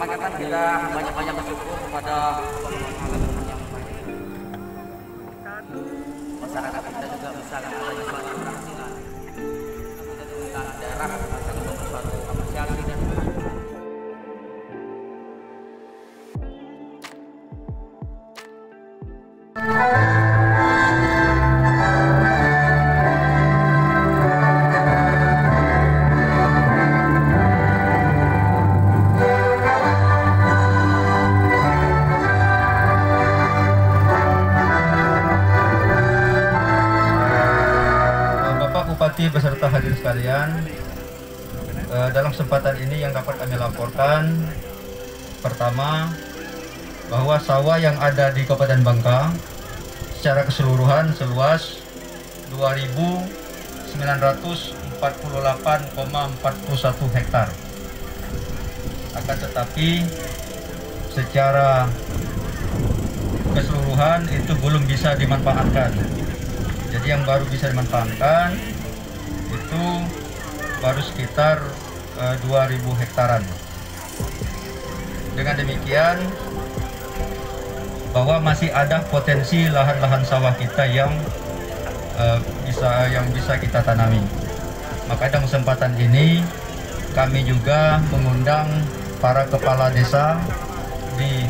maka kan kita banyak-banyak bersyukur kepada masyarakat kita juga bisa adanya suatu penghasilan. Kita daerah akan membangun suatu apresiasi dan Bupati beserta hadirin sekalian, dalam kesempatan ini yang dapat kami laporkan, pertama, bahwa sawah yang ada di Kabupaten Bangka secara keseluruhan seluas 2.948,41 hektar. Akan tetapi secara keseluruhan itu belum bisa dimanfaatkan. Jadi yang baru bisa dimanfaatkan itu baru sekitar 2.000 hektaran. Dengan demikian, bahwa masih ada potensi lahan-lahan sawah kita yang bisa kita tanami. Maka dalam kesempatan ini kami juga mengundang para kepala desa di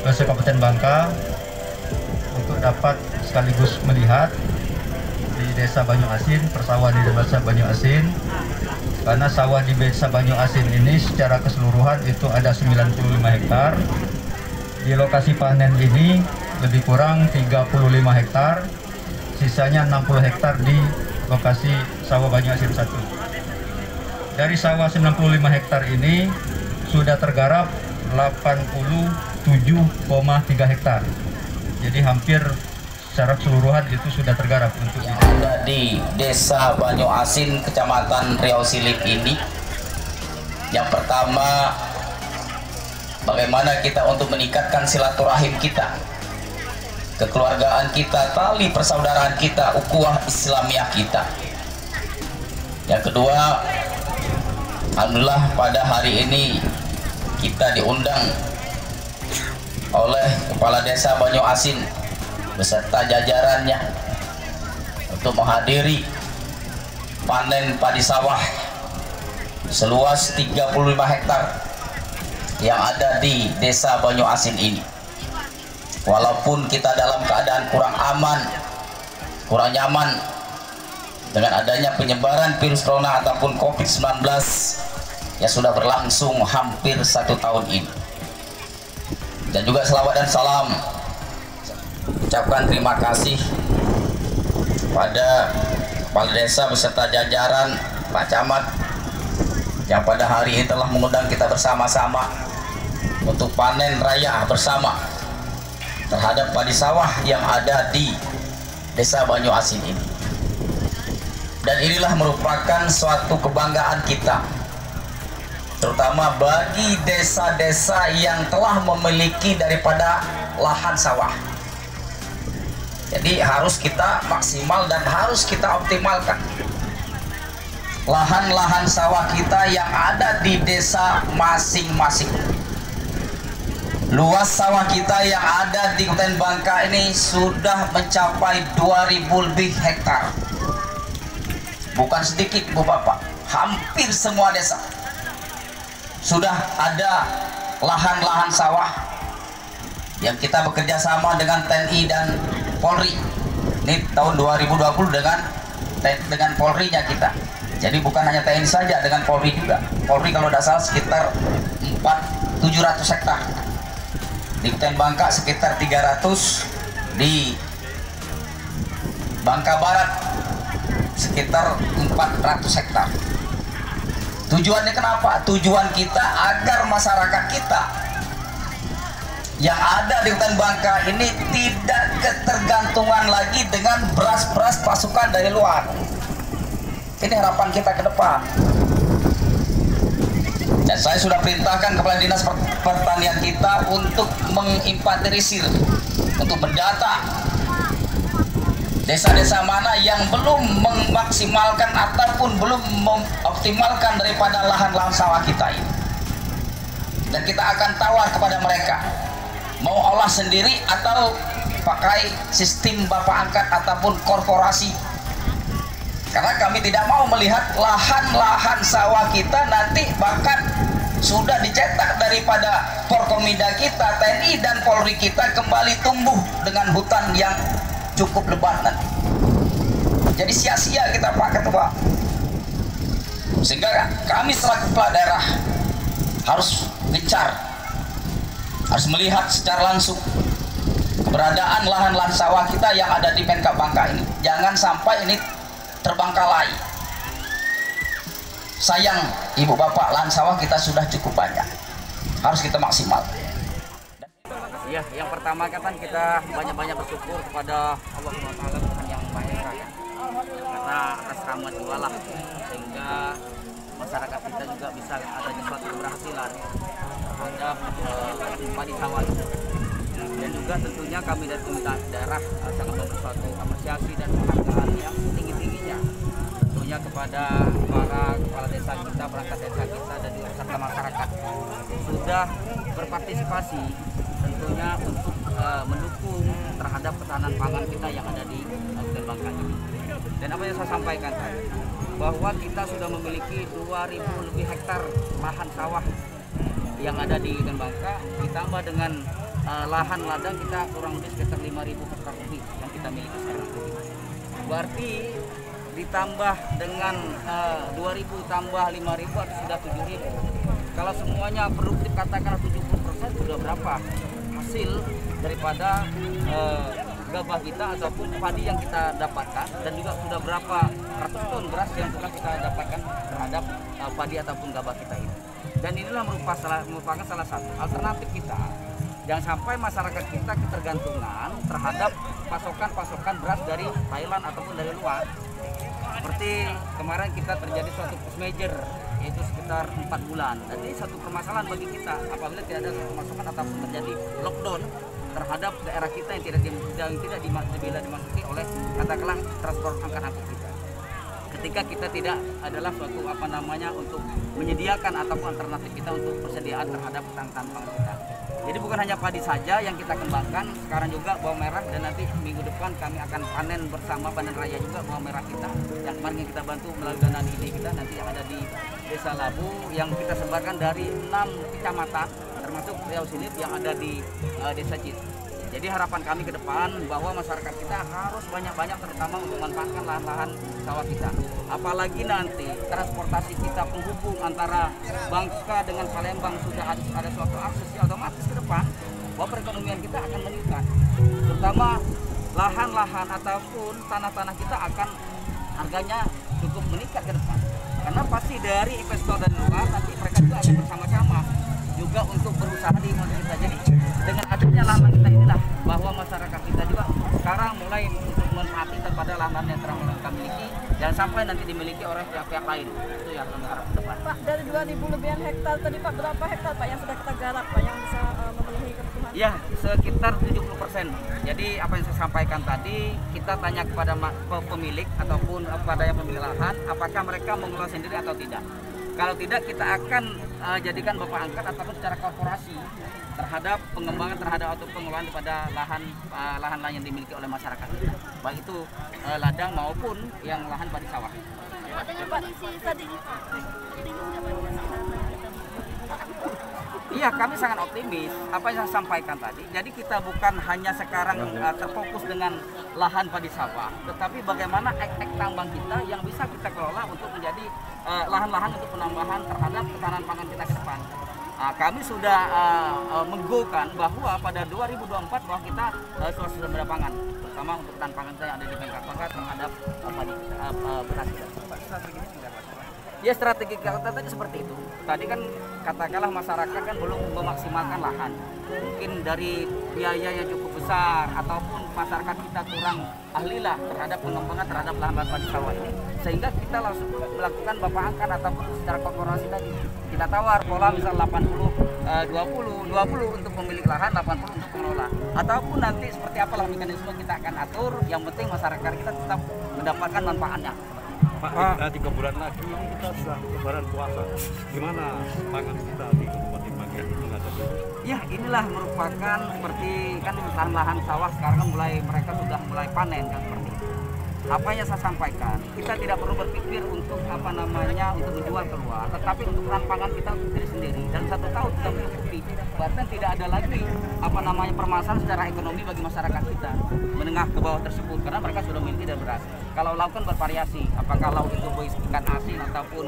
Kabupaten Bangka untuk dapat sekaligus melihat di Desa Banyu Asin, persawahan di Desa Banyu Asin, karena sawah di Desa Banyu Asin ini secara keseluruhan itu ada 95 hektar. Di lokasi panen ini lebih kurang 35 hektar, sisanya 60 hektar di lokasi sawah Banyu Asin 1. Dari sawah 95 hektar ini sudah tergarap 87,3 hektar. Jadi hampir secara keseluruhan itu sudah tergarap untuk yang ada di Desa Banyu Asin, Kecamatan Riau Silip ini. Yang pertama, bagaimana kita untuk meningkatkan silaturahim kita, kekeluargaan kita, tali persaudaraan kita, ukhuwah Islamiyah kita. Yang kedua, alhamdulillah pada hari ini kita diundang oleh Kepala Desa Banyu Asin beserta jajarannya untuk menghadiri panen padi sawah seluas 35 hektar yang ada di Desa Banyu Asin ini. Walaupun kita dalam keadaan kurang aman, kurang nyaman dengan adanya penyebaran virus corona ataupun COVID-19 yang sudah berlangsung hampir 1 tahun ini. Dan juga selawat dan salam ucapkan terima kasih pada Kepala Desa beserta jajaran Pak Camat yang pada hari ini telah mengundang kita bersama-sama untuk panen raya bersama terhadap padi sawah yang ada di Desa Banyu Asin ini. Dan inilah merupakan suatu kebanggaan kita, terutama bagi desa-desa yang telah memiliki daripada lahan sawah. Jadi harus kita maksimal dan harus kita optimalkan lahan-lahan sawah kita yang ada di desa masing-masing. Luas sawah kita yang ada di Kabupaten Bangka ini sudah mencapai 2.000 lebih hektar. Bukan sedikit Bu Bapak, hampir semua desa sudah ada lahan-lahan sawah yang kita bekerja sama dengan TNI dan Polri. Ini tahun 2020 dengan Polri-nya kita. Jadi bukan hanya TNI saja, dengan Polri juga. Polri kalau tidak salah sekitar 700 hektar. Di Kabupaten Bangka sekitar 300, di Bangka Barat sekitar 400 hektar. Tujuannya kenapa? Tujuan kita agar masyarakat kita yang ada di Kabupaten Bangka ini tidak ketergantungan lagi dengan beras-beras pasukan dari luar. Ini harapan kita ke depan. Dan saya sudah perintahkan kepada Dinas Pertanian kita untuk menginventarisir, untuk mendata desa-desa mana yang belum memaksimalkan ataupun belum mengoptimalkan daripada lahan-lahan sawah kita ini. dan kita akan tawar kepada mereka mau olah sendiri atau pakai sistem bapak angkat ataupun korporasi, karena kami tidak mau melihat lahan-lahan sawah kita nanti bahkan sudah dicetak daripada Forkomida kita, TNI dan Polri kita kembali tumbuh dengan hutan yang cukup lebat nanti. Jadi sia-sia kita Pak Ketua. Sehingga kami selaku kepala daerah harus gencar, harus melihat secara langsung keberadaan lahan-lahan sawah kita yang ada di Pemkab Bangka ini. Jangan sampai ini terbangkalai. Sayang ibu bapak, lahan sawah kita sudah cukup banyak, harus kita maksimal. Ya, yang pertama kan kita banyak-banyak bersyukur kepada Allah SWT Tuhan yang Maha Esa ya. Karena atas rahmat juga lah sehingga masyarakat kita juga bisa adanya suatu keberhasilan terhadap padi sawah itu. Dan juga tentunya kami dari pemerintah daerah sangat memberi suatu apresiasi dan penghargaan yang tinggi-tingginya tentunya kepada para kepala desa kita, perangkat desa kita dan juga serta masyarakat sudah berpartisipasi tentunya untuk mendukung terhadap ketahanan pangan kita yang ada di Kabupaten Bangka ini. Dan apa yang saya sampaikan tadi, bahwa kita sudah memiliki 2.000 lebih hektar lahan sawah yang ada di Kabupaten Bangka, ditambah dengan lahan ladang kita kurang lebih sekitar 5.000 hektar lebih yang kita miliki sekarang. Berarti ditambah dengan 2.000 tambah 5.000 atau sudah 7.000. Kalau semuanya produktif katakanlah 70%, sudah berapa hasil daripada gabah kita ataupun padi yang kita dapatkan, dan juga sudah berapa ratus ton beras yang telah kita dapatkan terhadap padi ataupun gabah kita ini. Dan inilah merupakan salah satu alternatif kita. Jangan sampai masyarakat kita ketergantungan terhadap pasokan beras dari Thailand ataupun dari luar. Seperti kemarin kita terjadi suatu force major, yaitu sekitar 4 bulan. Jadi satu permasalahan bagi kita apabila tidak ada pemasukan ataupun terjadi lockdown terhadap daerah kita yang tidak dimasuki oleh katakanlah transport angkat kita. Ketika kita tidak adalah suatu untuk menyediakan ataupun alternatif kita untuk persediaan terhadap ketahanan pangan kita. Jadi bukan hanya padi saja yang kita kembangkan, sekarang juga bawang merah, dan nanti minggu depan kami akan panen bersama panen raya juga bawang merah kita yang kemarin kita bantu melalui dana ide kita nanti yang ada di Desa Labu yang kita sebarkan dari 6 kecamatan termasuk Riau Silip yang ada di Desa Cit. Jadi harapan kami ke depan bahwa masyarakat kita harus banyak-banyak terutama untuk memanfaatkan lahan-lahan sawah kita. Apalagi nanti transportasi kita penghubung antara Bangka dengan Palembang sudah ada suatu akses yang otomatis ke depan bahwa perekonomian kita akan meningkat. Terutama lahan-lahan ataupun tanah-tanah kita akan harganya cukup meningkat ke depan. Karena pasti dari investor dan luar nanti mereka juga akan bersama-sama juga untuk berusaha di kita. Jadi dengan adanya lahan kita inilah bahwa masyarakat kita juga sekarang mulai untuk memanfaatkan kepada lahan yang telah kami miliki, jangan sampai nanti dimiliki oleh pihak-pihak lain. Itu yang kami harap ke depan. Pak, dari 2.000 lebihan hektar tadi Pak, berapa hektar Pak yang sudah kita garap Pak yang bisa memenuhi kebutuhan? Ya, sekitar 70%. Jadi apa yang saya sampaikan tadi, kita tanya kepada pemilik ataupun kepada yang pemilik lahan, apakah mereka mengelola sendiri atau tidak. Kalau tidak, kita akan jadikan bapak angkat ataupun secara korporasi terhadap pengembangan terhadap atau pengelolaan pada lahan yang dimiliki oleh masyarakat kita, baik itu ladang maupun yang lahan padi sawah. Iya, kami sangat optimis apa yang saya sampaikan tadi. Jadi kita bukan hanya sekarang terfokus dengan lahan padi sawah, tetapi bagaimana ek-ek tambang kita yang bisa kita kelola untuk menjadi lahan-lahan untuk penambahan terhadap ketahanan pangan kita ke depan. Kami sudah menggokan bahwa pada 2024 bahwa kita sudah ada pangan, terutama untuk ketahanan pangan kita yang ada di Bangka terhadap padi beras kita. Ya, strategi kita tadi seperti itu. Tadi kan katakanlah masyarakat kan belum memaksimalkan lahan. Mungkin dari biaya yang cukup besar ataupun masyarakat kita kurang ahlilah terhadap pengembangan terhadap lahan padi sawah ini, sehingga kita langsung melakukan bapak angkat ataupun secara korporasi tadi. Kita tawar pola misal 80-20 untuk pemilik lahan, 80 untuk pengelola. Ataupun nanti seperti apalah mekanisme kita akan atur, yang penting masyarakat kita tetap mendapatkan manfaatnya. Pak, 3 bulan lagi ini kita sudah lebaran puasa. Gimana pangan kita di Kabupaten Bangka? Ya, inilah merupakan seperti kan lahan-lahan sawah sekarang kan mereka sudah mulai panen kan seperti itu. Apa yang saya sampaikan, kita tidak perlu berpikir untuk untuk menjual keluar, tetapi untuk pangan kita untuk diri sendiri. Dalam 1 tahun kita mencukupi, bahkan tidak ada lagi permasalahan secara ekonomi bagi masyarakat kita menengah ke bawah tersebut karena mereka sudah memiliki dan beras. Kalau lauk kan bervariasi, apakah lauk itu ikan asin ataupun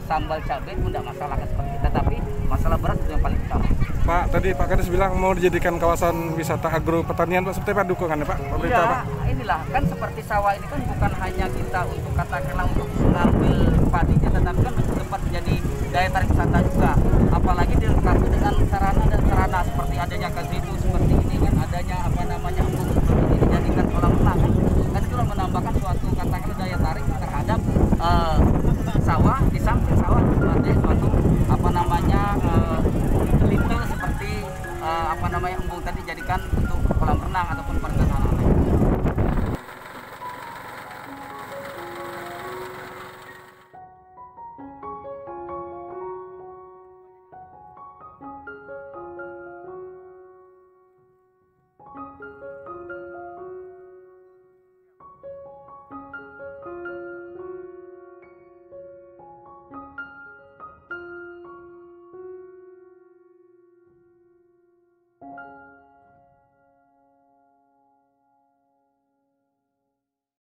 sambal cabai pun tidak masalah kan seperti itu. Tetapi masalah beras itu yang paling utama. Pak, tadi Pak Kades bilang mau dijadikan kawasan wisata agro pertanian, Pak. Seperti apa dukungannya, Pak? Pemerintah, ya, Pak? Inilah kan seperti sawah ini kan bukan hanya kita untuk katakanlah untuk mengambil padinya, tetapi kan tempat menjadi daya tarik wisata juga. Apalagi dilengkapi dengan sarana dan sarana seperti adanya gazebo